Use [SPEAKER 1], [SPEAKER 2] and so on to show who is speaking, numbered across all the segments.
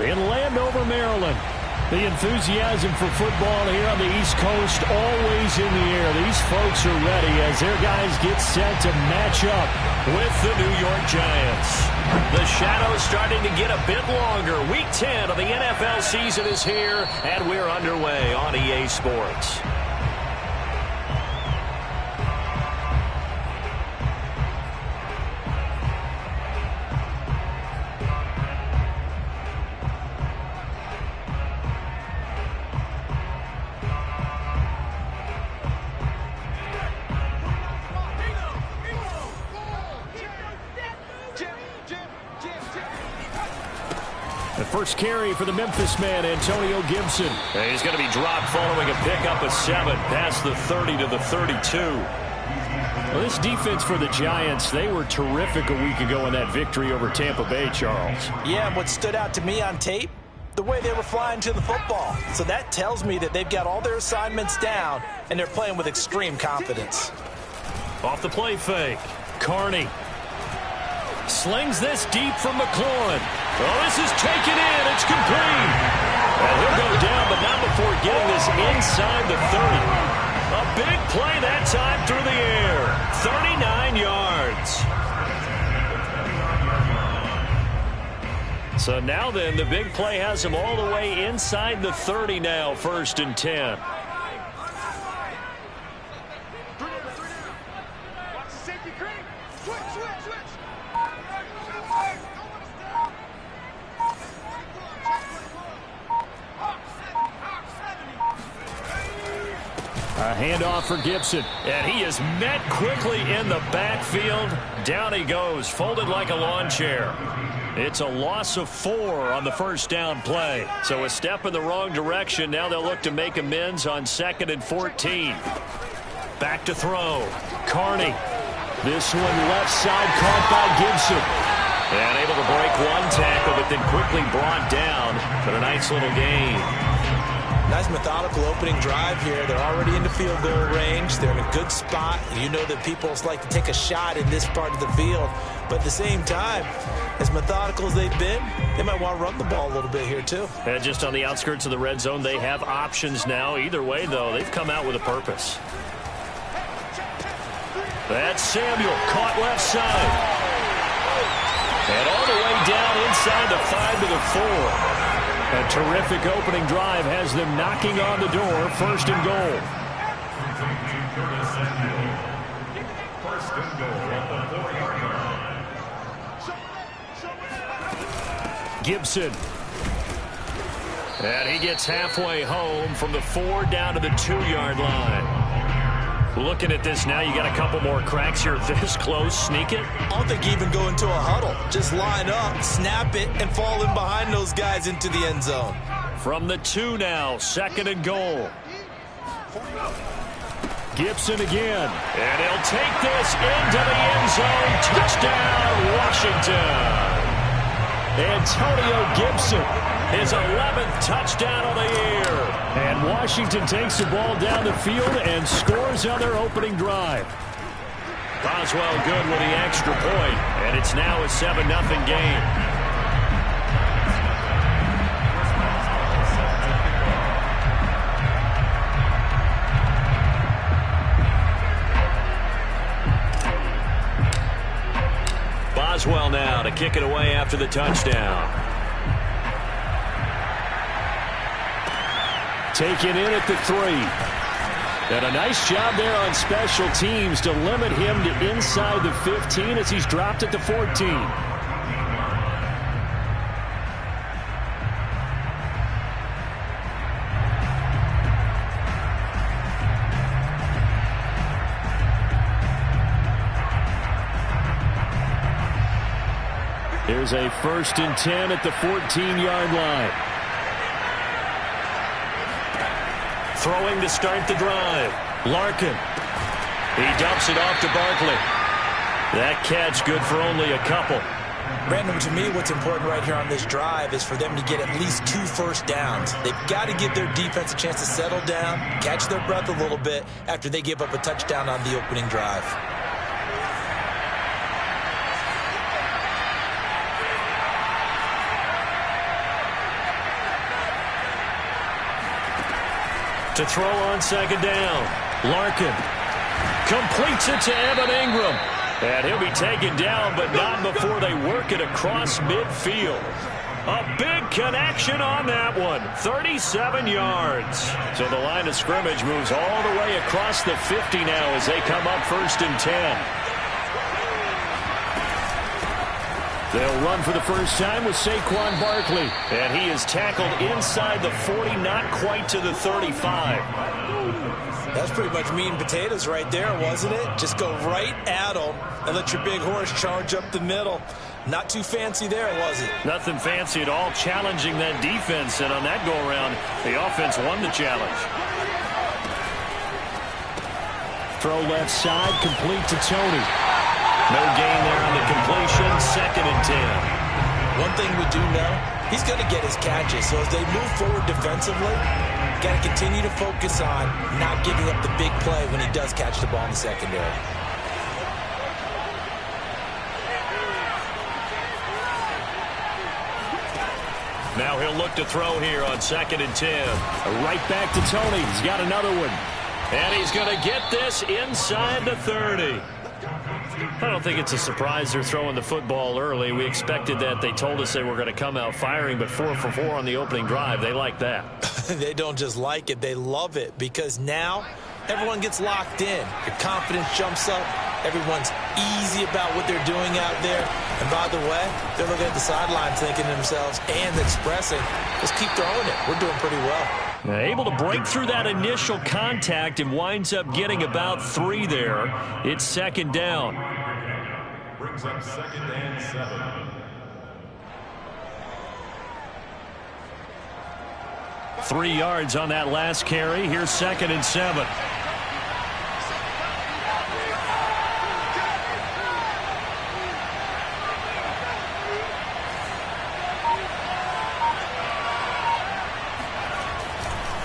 [SPEAKER 1] in Landover, Maryland. The enthusiasm for football here on the East Coast always in the air. These folks are ready as their guys get set to match up with the New York Giants.
[SPEAKER 2] The shadow's starting to get a bit longer. Week 10 of the NFL season is here, and we're underway on EA Sports.
[SPEAKER 1] First carry for the Memphis man, Antonio Gibson.
[SPEAKER 2] And he's going to be dropped following a pickup of 7 past the 30 to the 32.
[SPEAKER 1] Well, this defense for the Giants, they were terrific a week ago in that victory over Tampa Bay, Charles.
[SPEAKER 3] Yeah, and what stood out to me on tape, the way they were flying to the football. So that tells me that they've got all their assignments down, and they're playing with extreme confidence.
[SPEAKER 1] Off the play fake, Carney slings this deep from McLaurin. Oh, this is taken in. It's complete. And he'll go down, but not before getting this inside the 30. A big play that time through the air. 39 yards. So now then, the big play has him all the way inside the 30 now, 1st and 10. A handoff for Gibson, and he is met quickly in the backfield. Down he goes, folded like a lawn chair. It's a loss of 4 on the first down play. So a step in the wrong direction. Now they'll look to make amends on 2nd and 14. Back to throw. Carney. This one left side caught by Gibson. And able to break one tackle, but then quickly brought down for a nice little gain.
[SPEAKER 3] Nice methodical opening drive here. They're already in the field goal range. They're in a good spot. You know that people like to take a shot in this part of the field. But at the same time, as methodical as they've been, they might want to run the ball a little bit here too.
[SPEAKER 1] And just on the outskirts of the red zone, they have options now. Either way, though, they've come out with a purpose. That's Samuel, caught left side. And all the way down inside the 5 to the 4. A terrific opening drive has them knocking on the door. 1st and goal. Gibson. And he gets halfway home from the 4 down to the 2-yard line. Looking at this now, you got a couple more cracks here this close. Sneak it.
[SPEAKER 3] I don't think you even go into a huddle. Just line up, snap it, and fall in behind those guys into the end zone.
[SPEAKER 1] From the 2 now, 2nd and goal. Gibson again. And he'll take this into the end zone. Touchdown, Washington. Antonio Gibson, his 11th touchdown of the year. And Washington takes the ball down the field and scores on their opening drive. Boswell good with the extra point, and it's now a 7-0 game. Boswell now to kick it away after the touchdown. Taken in at the 3. And a nice job there on special teams to limit him to inside the 15 as he's dropped at the 14. Here's a 1st and 10 at the 14-yard line. Throwing to start the drive. Larkin. He dumps it off to Barkley. That catch good for only a couple.
[SPEAKER 3] Brandon, to me, what's important right here on this drive is for them to get at least 2 first downs. They've got to give their defense a chance to settle down, catch their breath a little bit after they give up a touchdown on the opening drive.
[SPEAKER 1] To throw on second down. Larkin completes it to Evan Ingram. And he'll be taken down, but not before they work it across midfield. A big connection on that one. 37 yards. So the line of scrimmage moves all the way across the 50 now as they come up 1st and 10. They'll run for the first time with Saquon Barkley. And he is tackled inside the 40, not quite to the 35.
[SPEAKER 3] That's pretty much meat and potatoes right there, wasn't it? Just go right at them and let your big horse charge up the middle. Not too fancy there, was it?
[SPEAKER 1] Nothing fancy at all, challenging that defense. And on that go-around, the offense won the challenge. Throw left side, complete to Tony. No gain there on the completion, 2nd and 10.
[SPEAKER 3] One thing we do know, he's going to get his catches. So as they move forward defensively, got to continue to focus on not giving up the big play when he does catch the ball in the secondary.
[SPEAKER 1] Now he'll look to throw here on 2nd and 10. Right back to Tony. He's got another one. And he's going to get this inside the 30. I don't think it's a surprise they're throwing the football early. We expected that. They told us they were going to come out firing, but 4 for 4 on the opening drive. They like that.
[SPEAKER 3] They don't just like it. They love it because now everyone gets locked in. Your confidence jumps up. Everyone's easy about what they're doing out there. And by the way, they're looking at the sidelines thinking to themselves and expressing, let's keep throwing it. We're doing pretty well.
[SPEAKER 1] Able to break through that initial contact and winds up getting about 3 there. It's 2nd down.
[SPEAKER 4] Brings up 2nd and 7.
[SPEAKER 1] 3 yards on that last carry. Here's 2nd and 7.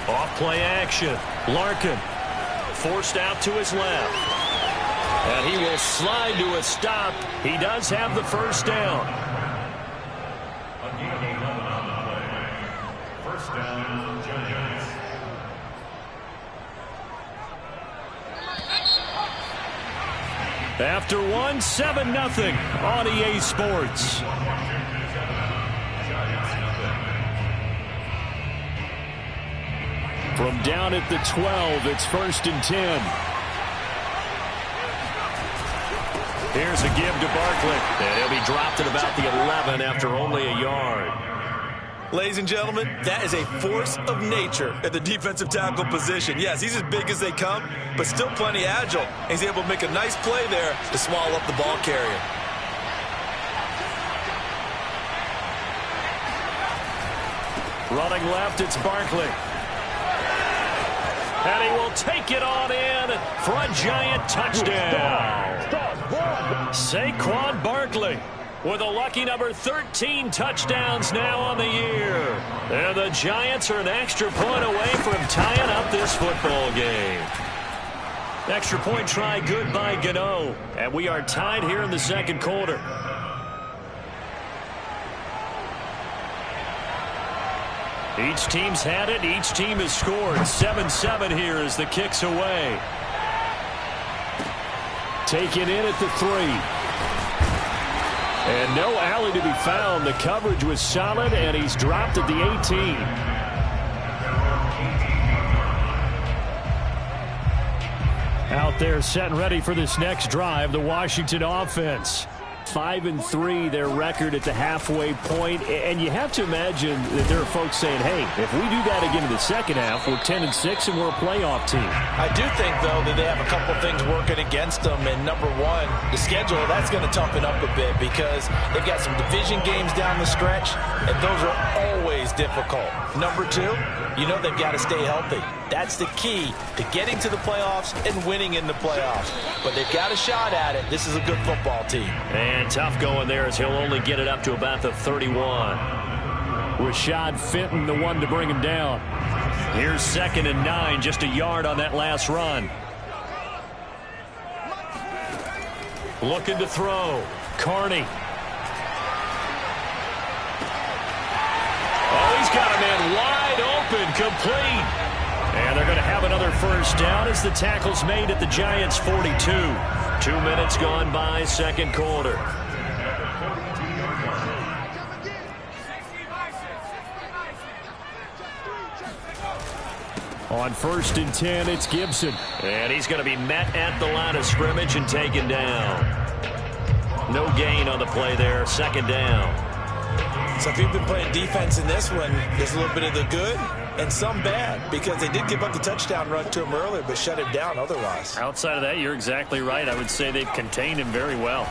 [SPEAKER 1] Off-play action. Larkin forced out to his left. And he will slide to a stop. He does have the first down.
[SPEAKER 4] Again, 11 on the play. First down, Giants.
[SPEAKER 1] After one, 7-0 on EA Sports. From down at the 12, it's 1st and 10. Here's a give to Barkley. And he'll be dropped at about the 11 after only a yard.
[SPEAKER 3] Ladies and gentlemen, that is a force of nature at the defensive tackle position. Yes, he's as big as they come, but still plenty agile. He's able to make a nice play there to swallow up the ball carrier.
[SPEAKER 1] Running left, it's Barkley. And he will take it on in for a Giant touchdown. Saquon Barkley with a lucky number 13 touchdowns now on the year. And the Giants are an extra point away from tying up this football game. Extra point try good by Gano. And we are tied here in the 2nd quarter. Each team's had it. Each team has scored. 7-7 here as the kick's away. Taken in at the 3. And no alley to be found. The coverage was solid, and he's dropped at the 18. Out there set and ready for this next drive, the Washington offense. 5-3 their record at the halfway point, and you have to imagine that there are folks saying, hey, if we do that again in the second half, we're 10-6 and we're a playoff team.
[SPEAKER 3] I do think, though, that they have a couple things working against them, and number one, the schedule, that's going to toughen up a bit because they've got some division games down the stretch, and those are always difficult. Number two, you know they've got to stay healthy. That's the key to getting to the playoffs and winning in the playoffs. But they've got a shot at it. This is a good football team.
[SPEAKER 1] And tough going there as he'll only get it up to about the 31. Rashad Fenton, the one to bring him down. Here's 2nd and 9, just a yard on that last run. Looking to throw. Carney. Oh, he's got a man wide open, complete. And they're going to have another first down as the tackle's made at the Giants' 42. 2 minutes gone by, second quarter. On 1st and 10, it's Gibson.
[SPEAKER 2] And he's going to be met at the line of scrimmage and taken down. No gain on the play there, second down.
[SPEAKER 3] So if you've been playing defense in this one, there's a little bit of the good and some bad, because they did give up the touchdown run to him earlier, but shut him down otherwise.
[SPEAKER 1] Outside of that, you're exactly right. I would say they've contained him very well.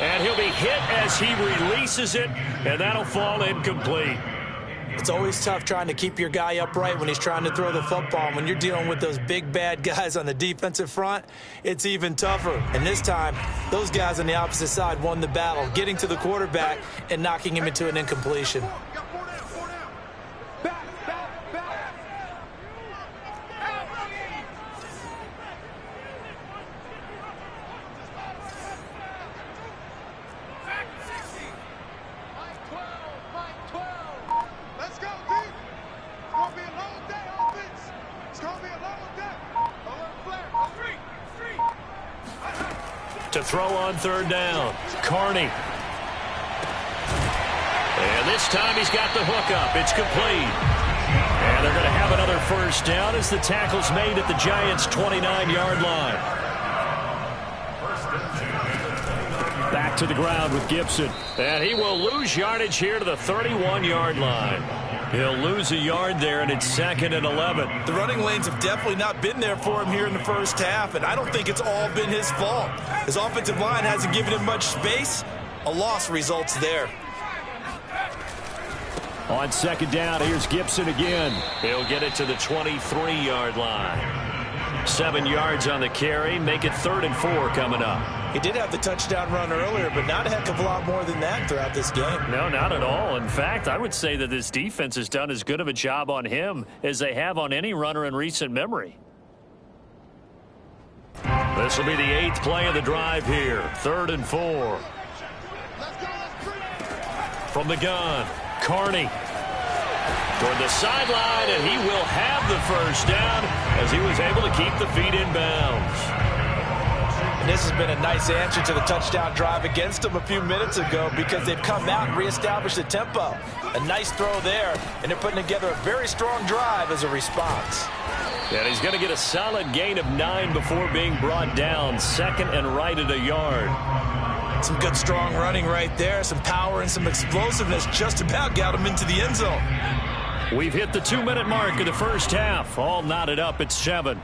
[SPEAKER 2] And he'll be hit as he releases it, and that'll fall incomplete.
[SPEAKER 3] It's always tough trying to keep your guy upright when he's trying to throw the football. And when you're dealing with those big, bad guys on the defensive front, it's even tougher. And this time, those guys on the opposite side won the battle, getting to the quarterback and knocking him into an incompletion.
[SPEAKER 2] To throw on third down, Carney. And this time he's got the hook up. It's complete.
[SPEAKER 1] And they're going to have another first down as the tackle's made at the Giants' 29-yard line. Back to the ground with Gibson.
[SPEAKER 2] And he will lose yardage here to the 31-yard line.
[SPEAKER 1] He'll lose a yard there, and it's 2nd and 11.
[SPEAKER 3] The running lanes have definitely not been there for him here in the first half, and I don't think it's all been his fault. His offensive line hasn't given him much space. A loss results there.
[SPEAKER 1] On 2nd down, here's Gibson again.
[SPEAKER 2] He'll get it to the 23-yard line. 7 yards on the carry. Make it 3rd and 4 coming up.
[SPEAKER 3] He did have the touchdown run earlier, but not a heck of a lot more than that throughout this game.
[SPEAKER 1] No, not at all. In fact, I would say that this defense has done as good of a job on him as they have on any runner in recent memory.
[SPEAKER 2] This will be the 8th play of the drive here. 3rd and 4. From the gun, Carney. Toward the sideline, and he will have the first down as he was able to keep the feet in bounds.
[SPEAKER 3] And this has been a nice answer to the touchdown drive against them a few minutes ago, because they've come out and reestablished the tempo. A nice throw there, and they're putting together a very strong drive as a response.
[SPEAKER 2] And he's going to get a solid gain of 9 before being brought down. 2nd and right at a yard.
[SPEAKER 3] Some good strong running right there, some power and some explosiveness, just about got him into the end zone.
[SPEAKER 1] We've hit the 2-minute mark of the first half. All knotted up at 7.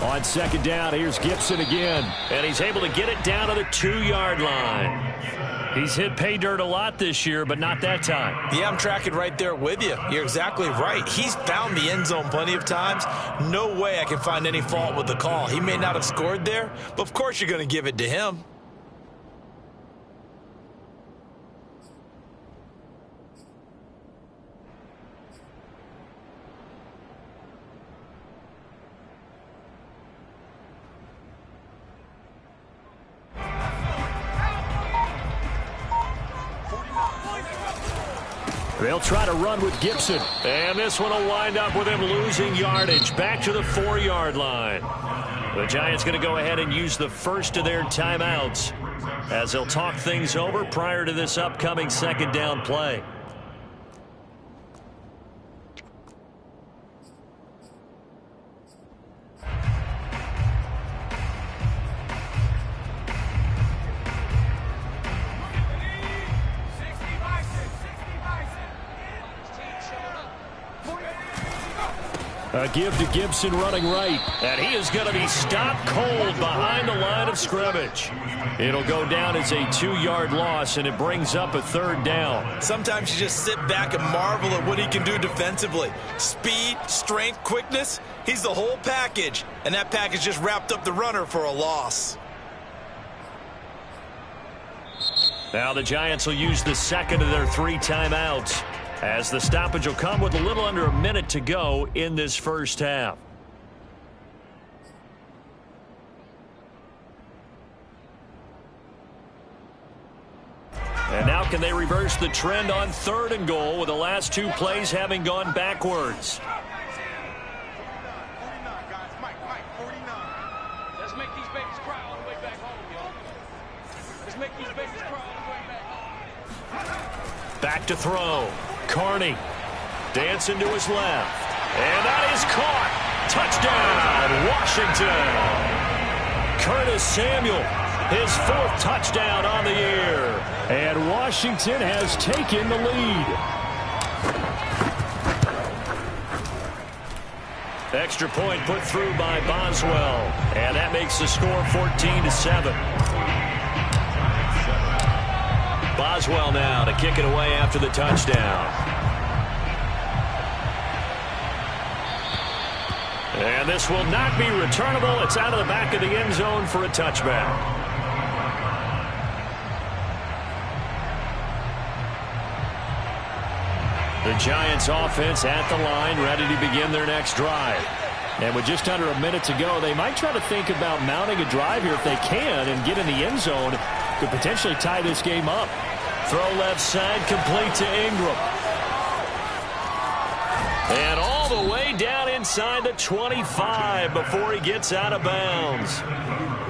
[SPEAKER 1] On 2nd down, here's Gibson again.
[SPEAKER 2] And he's able to get it down to the 2-yard line.
[SPEAKER 1] He's hit pay dirt a lot this year, but not that time.
[SPEAKER 3] Yeah, I'm tracking right there with you. You're exactly right. He's found the end zone plenty of times. No way I can find any fault with the call. He may not have scored there, but of course you're going to give it to him.
[SPEAKER 1] They'll try to run with Gibson.
[SPEAKER 2] And this one will wind up with him losing yardage back to the 4-yard line. The Giants going to go ahead and use the first of their timeouts as they'll talk things over prior to this upcoming 2nd down play.
[SPEAKER 1] A give to Gibson running right.
[SPEAKER 2] And he is going to be stopped cold behind the line of scrimmage.
[SPEAKER 1] It'll go down as a 2-yard loss, and it brings up a 3rd down.
[SPEAKER 3] Sometimes you just sit back and marvel at what he can do defensively. Speed, strength, quickness, he's the whole package. And that package just wrapped up the runner for a loss.
[SPEAKER 1] Now the Giants will use the second of their 3 timeouts, as the stoppage will come with a little under a minute to go in this first half. And now can they reverse the trend on 3rd and goal with the last 2 plays having gone backwards?
[SPEAKER 5] Let's make these babies cry all the way back home, y'all. Let's make these babies cry all the way back home.
[SPEAKER 1] Back to throw. Carney dancing to his left. And that is caught. Touchdown, Washington. Curtis Samuel, his 4th touchdown on the year. And Washington has taken the lead. Extra point put through by Boswell. And that makes the score 14-7. Boswell now to kick it away after the touchdown. And this will not be returnable. It's out of the back of the end zone for a touchback. The Giants offense at the line, ready to begin their next drive. And with just under a minute to go, they might try to think about mounting a drive here if they can and get in the end zone. Could potentially tie this game up. Throw left side, complete to Ingram. And all the way down inside the 25 before he gets out of bounds.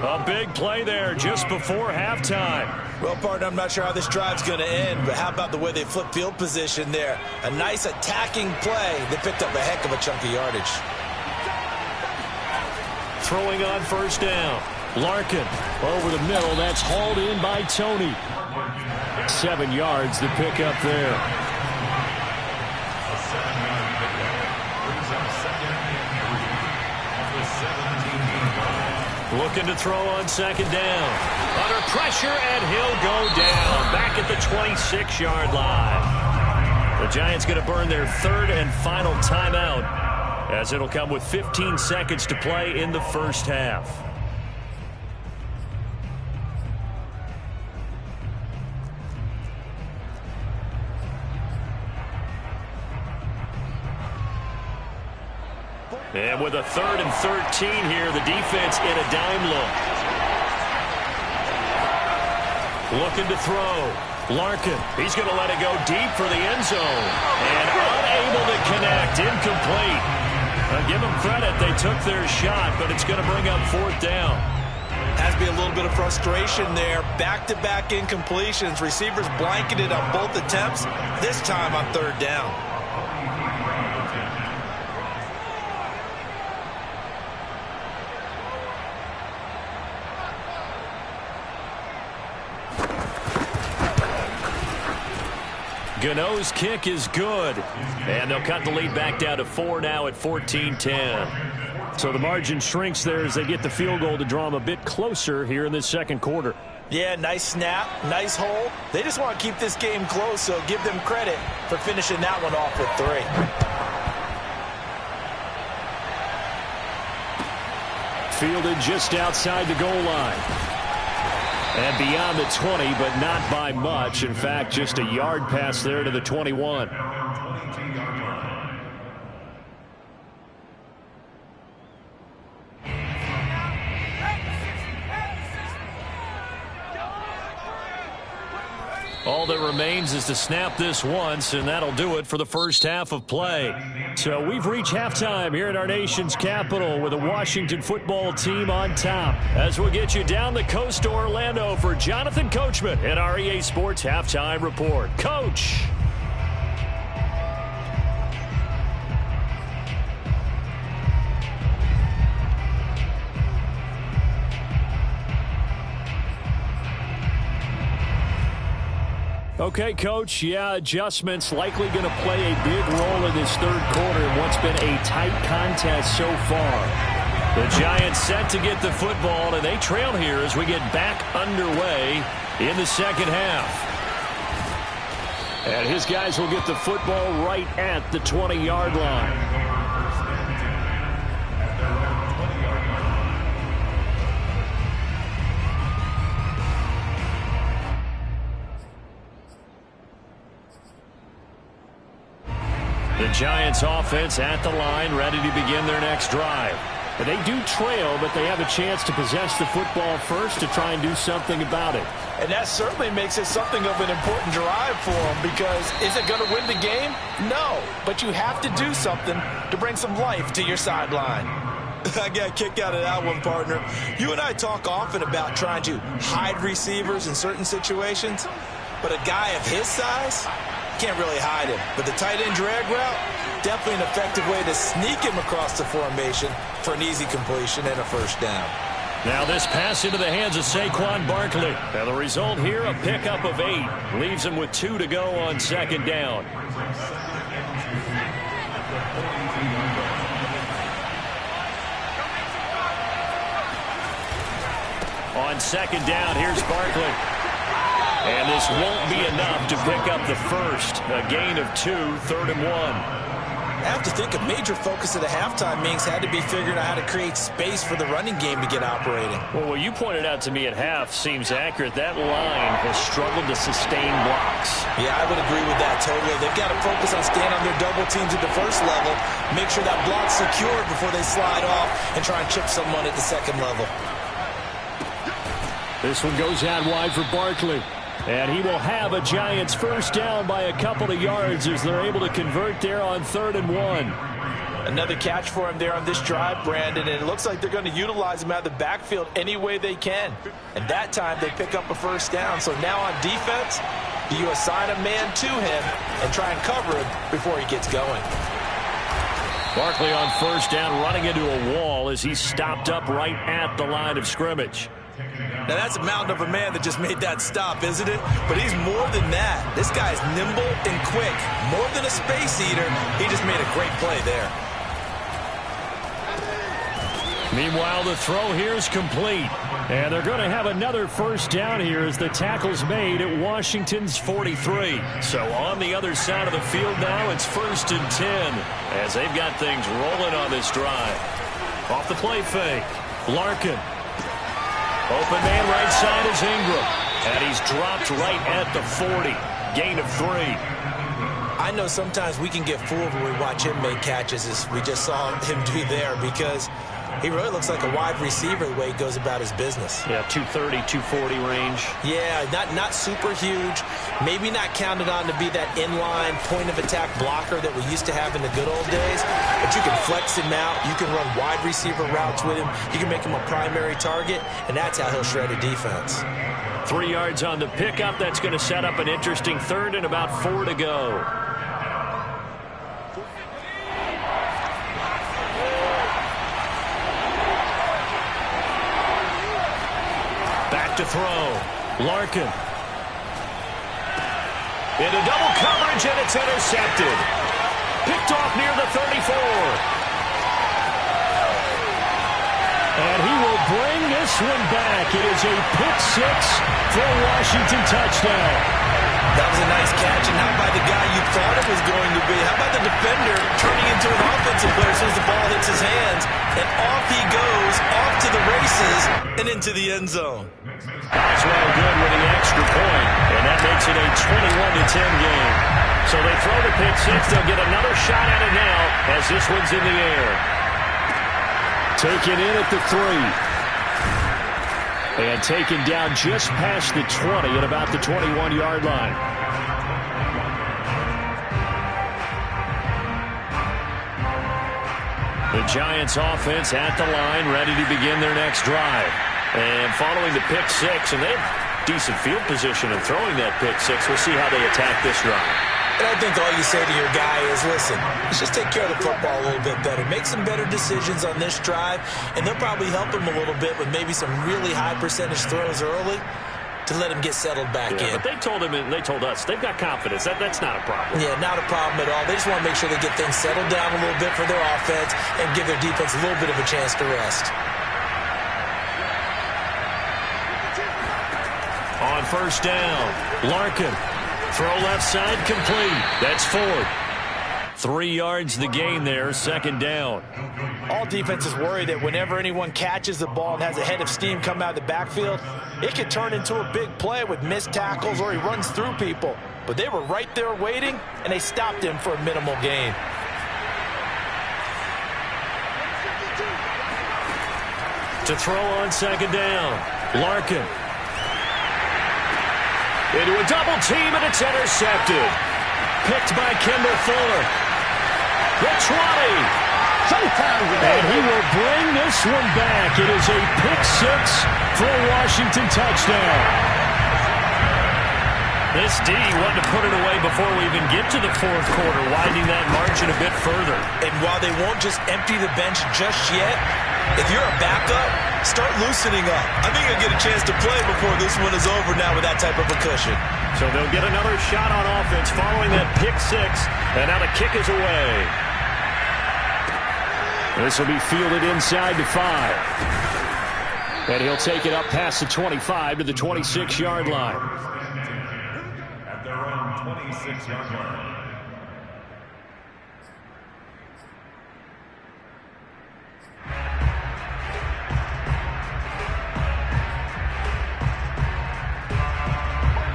[SPEAKER 1] A big play there just before halftime.
[SPEAKER 3] Well, partner, I'm not sure how this drive's going to end, but how about the way they flip field position there? A nice attacking play. They picked up a heck of a chunk of yardage.
[SPEAKER 1] Throwing on 1st down. Larkin over the middle. That's hauled in by Tony. 7 yards the pick up there. Looking to throw on 2nd down. Under pressure, and he'll go down. Back at the 26-yard line. The Giants going to burn their 3rd and final timeout, as it'll come with 15 seconds to play in the first half. And with a 3rd and 13 here, the defense in a dime look. Looking to throw. Larkin, he's going to let it go deep for the end zone. And unable to connect, incomplete. Give them credit, they took their shot, but it's going to bring up 4th down.
[SPEAKER 3] Has to be a little bit of frustration there. Back-to-back incompletions. Receivers blanketed on both attempts, this time on 3rd down.
[SPEAKER 1] Gano's kick is good. And they'll cut the lead back down to 4 now at 14-10. So the margin shrinks there as they get the field goal to draw them a bit closer here in this 2nd quarter.
[SPEAKER 3] Yeah, nice snap, nice hold. They just want to keep this game close, so give them credit for finishing that one off with 3.
[SPEAKER 1] Fielded just outside the goal line. And beyond the 20, but not by much. In fact, just a yard pass there to the 21. All that remains is to snap this once, and that'll do it for the first half of play. So we've reached halftime here at our nation's capital with the Washington football team on top. As we'll get you down the coast to Orlando for Jonathan Coachman at our EA Sports Halftime Report. Coach. Okay, Coach, yeah, adjustments likely going to play a big role in this 3rd quarter in what's been a tight contest so far. The Giants set to get the football, and they trail here as we get back underway in the 2nd half. And his guys will get the football right at the 20-yard line. Giants offense at the line, ready to begin their next drive.
[SPEAKER 2] But they do trail, but they have a chance to possess the football first to try and do something about it.
[SPEAKER 3] And that certainly makes it something of an important drive for them, because is it going to win the game? No, but you have to do something to bring some life to your sideline. I got a kick out of that one, partner. You and I talk often about trying to hide receivers in certain situations, but a guy of his size can't really hide him. But the tight end drag route, definitely an effective way to sneak him across the formation for an easy completion and a first down.
[SPEAKER 1] Now this pass into the hands of Saquon Barkley. Now the result here, a pickup of 8. Leaves him with 2 to go on second down. On second down, here's Barkley. And this won't be enough to pick up the first. A gain of 2, 3rd and 1.
[SPEAKER 3] I have to think a major focus of the halftime meetings had to be figuring out how to create space for the running game to get operating.
[SPEAKER 1] Well, what you pointed out to me at half seems accurate. That line has struggled to sustain blocks.
[SPEAKER 3] Yeah, I would agree with that totally. They've got to focus on staying on their double teams at the first level, make sure that block's secured before they slide off and try and chip someone at the second level.
[SPEAKER 2] This one goes out wide for Barkley. And he will have a Giants first down by a couple of yards as they're able to convert there on 3rd and 1.
[SPEAKER 3] Another catch for him there on this drive, Brandon, and it looks like they're going to utilize him out of the backfield any way they can. And that time they pick up a first down. So now on defense, do you assign a man to him and try and cover him before he gets going?
[SPEAKER 1] Barkley on first down, running into a wall as he's stopped up right at the line of scrimmage.
[SPEAKER 3] Now, that's a mountain of a man that just made that stop, isn't it? But he's more than that. This guy's nimble and quick. More than a space eater, he just made a great play there.
[SPEAKER 1] Meanwhile, the throw here is complete.
[SPEAKER 2] And they're going to have another first down here as the tackle's made at Washington's 43.
[SPEAKER 1] So on the other side of the field now, it's 1st and 10 as they've got things rolling on this drive. Off the play fake, Larkin. Open man right side is Ingram. And he's dropped right at the 40. Gain of 3.
[SPEAKER 3] I know sometimes we can get fooled when we watch him make catches, as we just saw him do there, because he really looks like a wide receiver the way he goes about his business.
[SPEAKER 1] Yeah, 230, 240 range.
[SPEAKER 3] Yeah, not super huge. Maybe not counted on to be that inline point-of-attack blocker that we used to have in the good old days. But you can flex him out. You can run wide receiver routes with him. You can make him a primary target, and that's how he'll shred a defense.
[SPEAKER 1] 3 yards on the pickup. That's going to set up an interesting 3rd and about 4 to go. Back to throw. Larkin. Into double coverage, and it's intercepted. Picked off near the 34.
[SPEAKER 2] And he will bring this one back. It is a pick 6 for a Washington touchdown.
[SPEAKER 3] That was a nice catch, and not by the guy you thought it was going to be. How about the defender turning into an offensive player as soon as the ball hits his hands? And off he goes, off to the races, and into the end zone.
[SPEAKER 1] Boswell good with the extra point, and that makes it a 21-10 game. So they throw the pick 6. They'll get another shot at it now as this one's in the air.
[SPEAKER 2] Taken in at the 3. And taken down just past the 20 at about the 21-yard line.
[SPEAKER 1] The Giants offense at the line, ready to begin their next drive. And following the pick 6, and they have decent field position in throwing that pick 6. We'll see how they attack this drive.
[SPEAKER 3] And I think all you say to your guy is, listen, let's just take care of the football a little bit better. Make some better decisions on this drive, and they'll probably help him a little bit with maybe some really high percentage throws early to let him get settled back in.
[SPEAKER 1] But they told him, and they told us, they've got confidence. That's not a problem.
[SPEAKER 3] Yeah, not a problem at all. They just want to make sure they get things settled down a little bit for their offense and give their defense a little bit of a chance to rest.
[SPEAKER 1] On first down, Larkin. Throw left side complete. That's Ford. 3 yards the gain there, second down.
[SPEAKER 3] All defenses worry that whenever anyone catches the ball and has a head of steam come out of the backfield, it could turn into a big play with missed tackles or he runs through people. But they were right there waiting, and they stopped him for a minimal gain.
[SPEAKER 1] To throw on second down. Larkin. Into a double team, and it's intercepted. Picked by Kendall Fuller. The 20. And he will bring this one back. It is a pick six for a Washington touchdown. This D wanted to put it away before we even get to the fourth quarter, widening that margin a bit further.
[SPEAKER 3] And while they won't just empty the bench just yet, if you're a backup, start loosening up. I think you'll get a chance to play before this one is over now with that type of a cushion.
[SPEAKER 1] So they'll get another shot on offense following that pick six, and now the kick is away. This will be fielded inside the 5. And he'll take it up past the 25 to the 26-yard line.
[SPEAKER 4] At their own 26-yard line.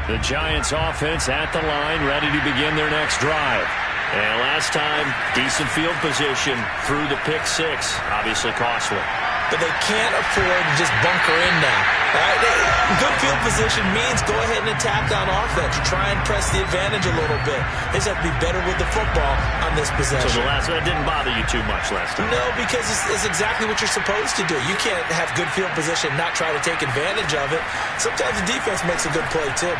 [SPEAKER 1] The Giants offense at the line, ready to begin their next drive. And last time, decent field position through the pick six. Obviously costly.
[SPEAKER 3] But they can't afford to just bunker in now. Right? Good field position means go ahead and attack on offense. Try and press the advantage a little bit. They just have to be better with the football on this possession.
[SPEAKER 1] So that didn't bother you too much last time?
[SPEAKER 3] No, because it's exactly what you're supposed to do. You can't have good field position and not try to take advantage of it. Sometimes the defense makes a good play, too.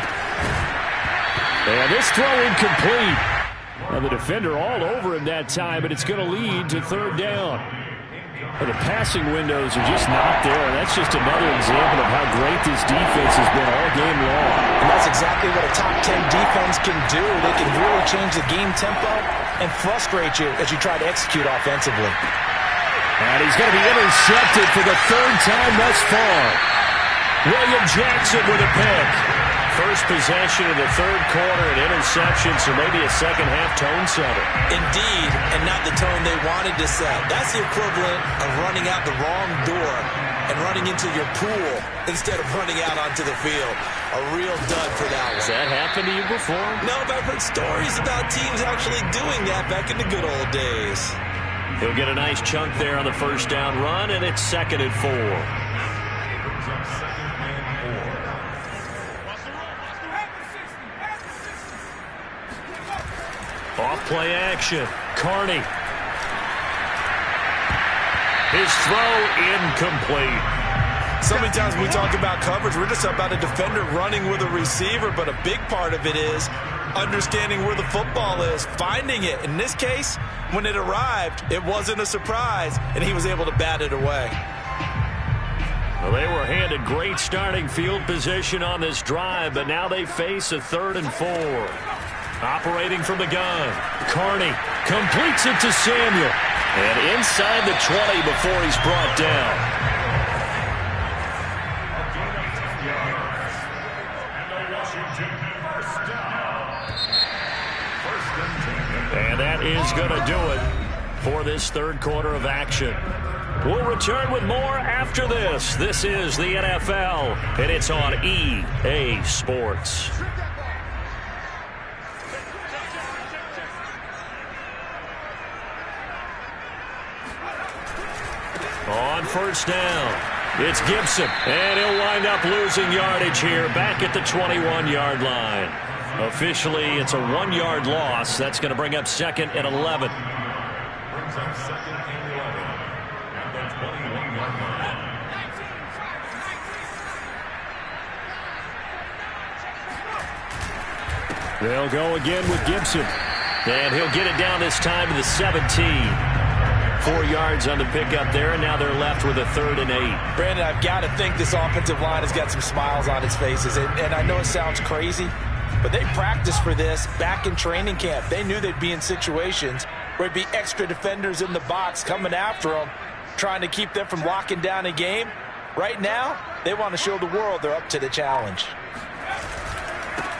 [SPEAKER 1] And this throw incomplete. Now the defender all over him that time, but it's going to lead to third down. The passing windows are just not there. That's just another example of how great this defense has been all game long.
[SPEAKER 3] And that's exactly what a top 10 defense can do. They can really change the game tempo and frustrate you as you try to execute offensively.
[SPEAKER 1] And he's going to be intercepted for the third time thus far. William Jackson with a pick. First possession of the third quarter, an interception, so maybe a second-half tone setter.
[SPEAKER 3] Indeed, and not the tone they wanted to set. That's the equivalent of running out the wrong door and running into your pool instead of running out onto the field. A real dud for that one.
[SPEAKER 1] Has that happened to you before?
[SPEAKER 3] No, but I've heard stories about teams actually doing that back in the good old days.
[SPEAKER 1] He'll get a nice chunk there on the first down run, and it's 2nd and 4. Off-play action. Carney. His throw incomplete.
[SPEAKER 3] So many times when we talk about coverage, we're just about a defender running with a receiver, but a big part of it is understanding where the football is, finding it. In this case, when it arrived, it wasn't a surprise, and he was able to bat it away.
[SPEAKER 1] Well, they were handed great starting field position on this drive, but now they face a 3rd and 4. Operating from the gun. Carney completes it to Samuel. And inside the 20 before he's brought down. And that is going to do it for this third quarter of action. We'll return with more after this. This is the NFL, and it's on EA Sports. On first down, it's Gibson, and he'll wind up losing yardage here back at the 21-yard line. Officially, it's a 1-yard loss. That's going to bring up 2nd and 11.
[SPEAKER 4] Brings up 2nd and 11 at the 21-yard line.
[SPEAKER 1] They'll go again with Gibson, and he'll get it down this time to the 17. 4 yards on the pickup there, and now they're left with a 3rd and 8.
[SPEAKER 3] Brandon, I've got to think this offensive line has got some smiles on its faces, and I know it sounds crazy, but they practiced for this back in training camp. They knew they'd be in situations where there'd be extra defenders in the box coming after them, trying to keep them from locking down a game. Right now, they want to show the world they're up to the challenge.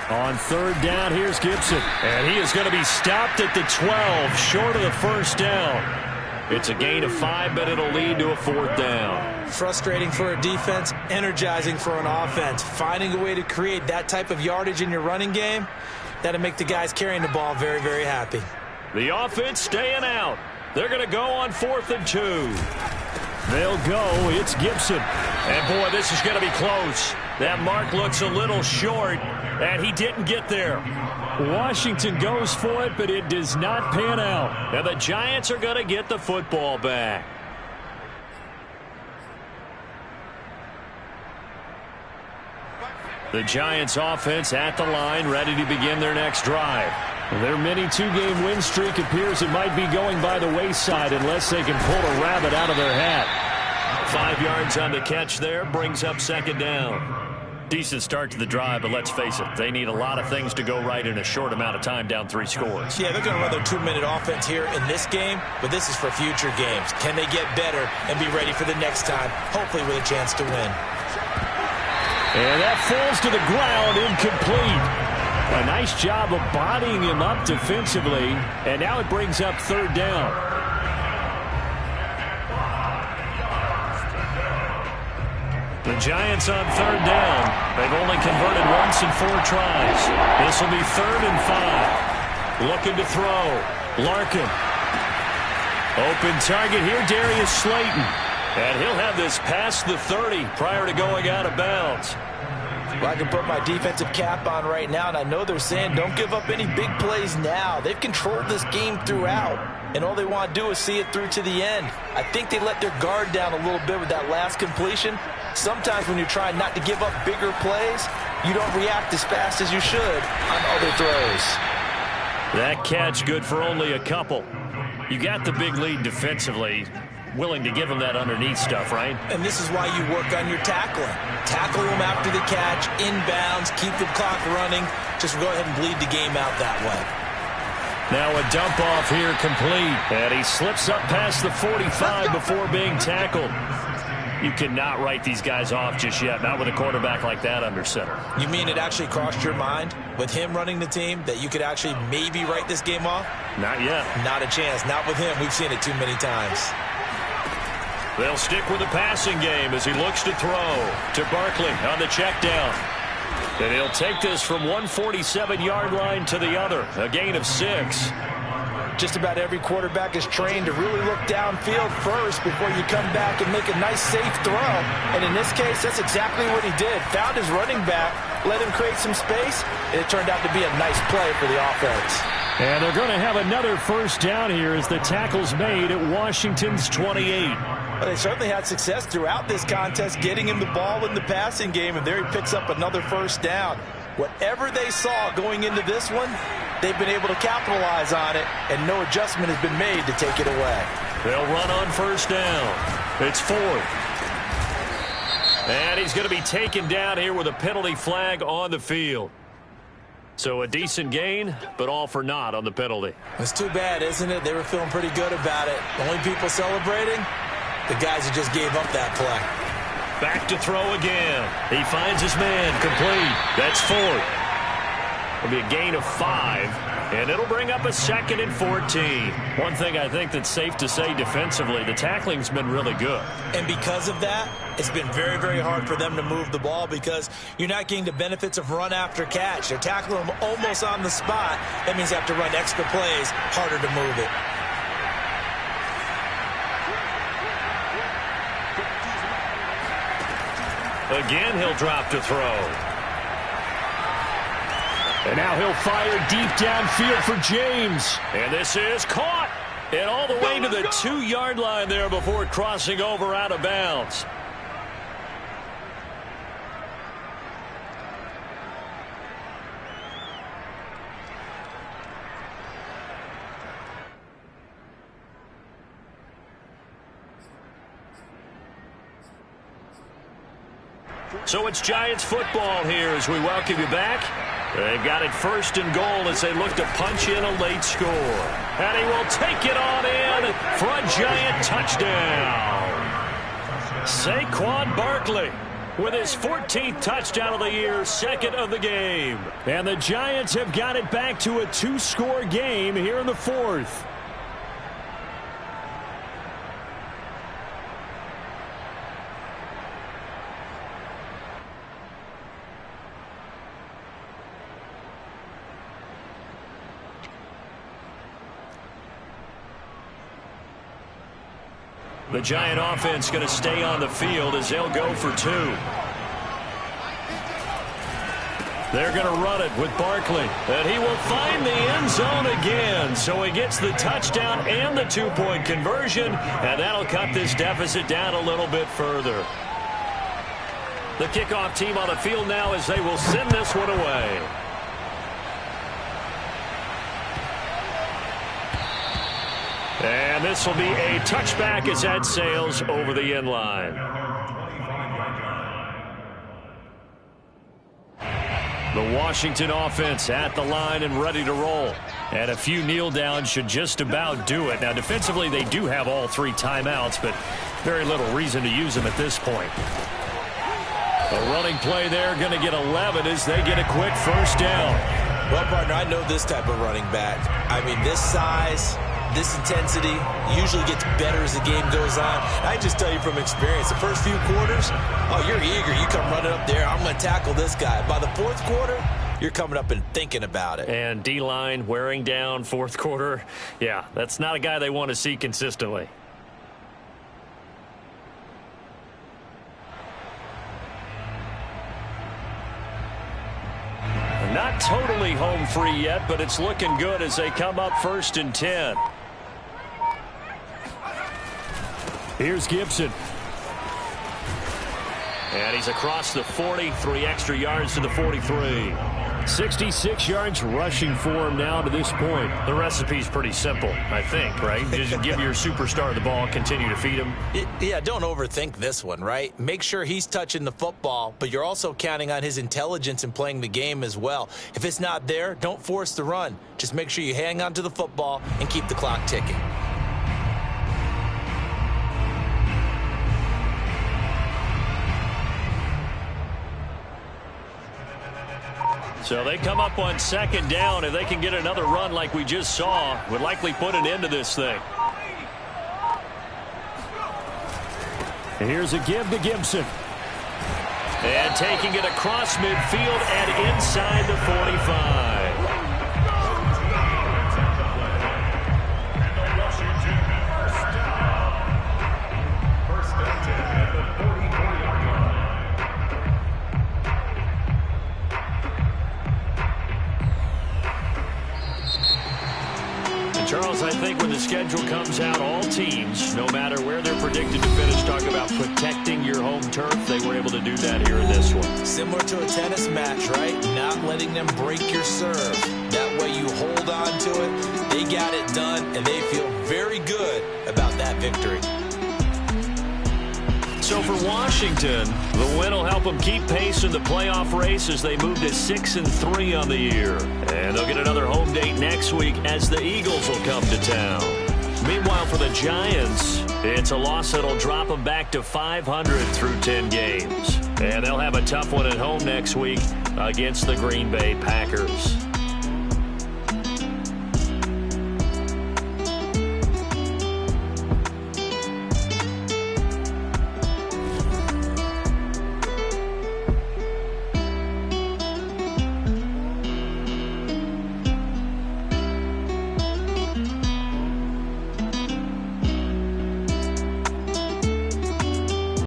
[SPEAKER 1] On 3rd down, here's Gibson, and he is going to be stopped at the 12, short of the first down. It's a gain of 5, but it'll lead to a 4th down.
[SPEAKER 3] Frustrating for a defense, energizing for an offense. Finding a way to create that type of yardage in your running game, that'll make the guys carrying the ball very, very happy.
[SPEAKER 1] The offense staying out. They're going to go on 4th and 2. They'll go. It's Gibson.
[SPEAKER 2] And, boy, this is going to be close. That mark looks a little short, and he didn't get there.
[SPEAKER 1] Washington goes for it, but it does not pan out.
[SPEAKER 2] And the Giants are going to get the football back. The Giants offense at the line, ready to begin their next drive.
[SPEAKER 1] Their mini two-game win streak appears it might be going by the wayside unless they can pull a rabbit out of their hat.
[SPEAKER 2] 5 yards on the catch there, brings up second down.
[SPEAKER 1] Decent start to the drive, but let's face it, they need a lot of things to go right in a short amount of time down 3 scores.
[SPEAKER 3] Yeah, they're going to run their 2-minute offense here in this game, but this is for future games. Can they get better and be ready for the next time, hopefully with a chance to win?
[SPEAKER 1] And that falls to the ground, incomplete. A nice job of bodying him up defensively, and now it brings up third down.
[SPEAKER 2] The Giants on third down. They've only converted once in 4 tries. This will be 3rd and 5. Looking to throw. Larkin.
[SPEAKER 1] Open target here, Darius Slayton.
[SPEAKER 2] And he'll have this past the 30 prior to going out of bounds.
[SPEAKER 3] Well, I can put my defensive cap on right now, and I know they're saying don't give up any big plays now. They've controlled this game throughout, and all they want to do is see it through to the end. I think they let their guard down a little bit with that last completion. Sometimes when you're trying not to give up bigger plays, you don't react as fast as you should on other throws.
[SPEAKER 2] That catch good for only a couple. You got the big lead defensively. Willing to give them that underneath stuff, right?
[SPEAKER 3] And this is why you work on your tackling. Tackle them after the catch, inbounds, keep the clock running. Just go ahead and bleed the game out that way.
[SPEAKER 2] Now a dump off here complete. And he slips up past the 45 before being tackled. You cannot write these guys off just yet, not with a quarterback like that under center.
[SPEAKER 3] You mean it actually crossed your mind with him running the team that you could actually maybe write this game off?
[SPEAKER 2] Not yet.
[SPEAKER 3] Not a chance. Not with him. We've seen it too many times.
[SPEAKER 2] They'll stick with the passing game as he looks to throw to Barkley on the check down. And he'll take this from 147-yard line to the other, a gain of 6.
[SPEAKER 3] Just about every quarterback is trained to really look downfield first before you come back and make a nice, safe throw. And in this case, that's exactly what he did. Found his running back, let him create some space, and it turned out to be a nice play for the offense.
[SPEAKER 1] And they're going to have another first down here as the tackle's made at Washington's 28.
[SPEAKER 3] Well, they certainly had success throughout this contest getting him the ball in the passing game, and there he picks up another first down. Whatever they saw going into this one, they've been able to capitalize on it, and no adjustment has been made to take it away.
[SPEAKER 2] They'll run on first down. It's 4th. And he's going to be taken down here with a penalty flag on the field. So a decent gain, but all for naught on the penalty.
[SPEAKER 3] It's too bad, isn't it? They were feeling pretty good about it. Only people celebrating, the guys who just gave up that play.
[SPEAKER 2] Back to throw again. He finds his man complete. That's 4th. It'll be a gain of 5, and it'll bring up a 2nd and 14. One thing I think that's safe to say defensively, the tackling's been really good.
[SPEAKER 3] And because of that, it's been very, very hard for them to move the ball because you're not getting the benefits of run after catch. They're tackling them almost on the spot. That means they have to run extra plays, harder to move it.
[SPEAKER 2] Again, he'll drop to throw.
[SPEAKER 1] And now he'll fire deep downfield for James.
[SPEAKER 2] And this is caught. And all the way to the 2-yard line there before crossing over out of bounds. So it's Giants football here as we welcome you back. They've got it 1st and goal as they look to punch in a late score. And he will take it on in for a Giant touchdown. Saquon Barkley with his 14th touchdown of the year, 2nd of the game.
[SPEAKER 1] And the Giants have got it back to a 2-score game here in the 4th. The Giant offense going to stay on the field as they'll go for 2. They're going to run it with Barkley, and he will find the end zone again. So he gets the touchdown and the 2-point conversion, and that'll cut this deficit down a little bit further. The kickoff team on the field now as they will send this one away. And this will be a touchback as that sails over the end line. The Washington offense at the line and ready to roll. And a few kneel downs should just about do it. Now, defensively, they do have all 3 timeouts, but very little reason to use them at this point. A running play there, going to get 11 as they get a quick first down.
[SPEAKER 3] Well, partner, I know this type of running back. I mean, this size, this intensity usually gets better as the game goes on. I just tell you from experience, the first few quarters, oh, you're eager. You come running up there, I'm going to tackle this guy. By the fourth quarter, you're coming up and thinking about it.
[SPEAKER 1] And D-line wearing down fourth quarter. Yeah, that's not a guy they want to see consistently. Not totally home free yet, but it's looking good as they come up 1st and 10. Here's Gibson. And he's across the 40, 3 extra yards to the 43. 66 yards rushing for him now to this point. The recipe's pretty simple, I think, right? Just give your superstar the ball, continue to feed him.
[SPEAKER 3] Yeah, don't overthink this one, right? Make sure he's touching the football, but you're also counting on his intelligence in playing the game as well. If it's not there, don't force the run. Just make sure you hang on to the football and keep the clock ticking.
[SPEAKER 1] So they come up on 2nd down. If they can get another run like we just saw, would likely put an end to this thing. And here's a give to Gibson. And taking it across midfield and inside the 45. Charles, I think when the schedule comes out, all teams, no matter where they're predicted to finish, talk about protecting your home turf. They were able to do that here in this one.
[SPEAKER 3] Similar to a tennis match, right? Not letting them break your serve. That way you hold on to it. They got it done, and they feel very good about that victory.
[SPEAKER 1] So for Washington, the win will help them keep pace in the playoff race as they move to 6-3 on the year. And they'll get another home date next week as the Eagles will come to town. Meanwhile, for the Giants, it's a loss that'll drop them back to 500 through 10 games. And they'll have a tough one at home next week against the Green Bay Packers.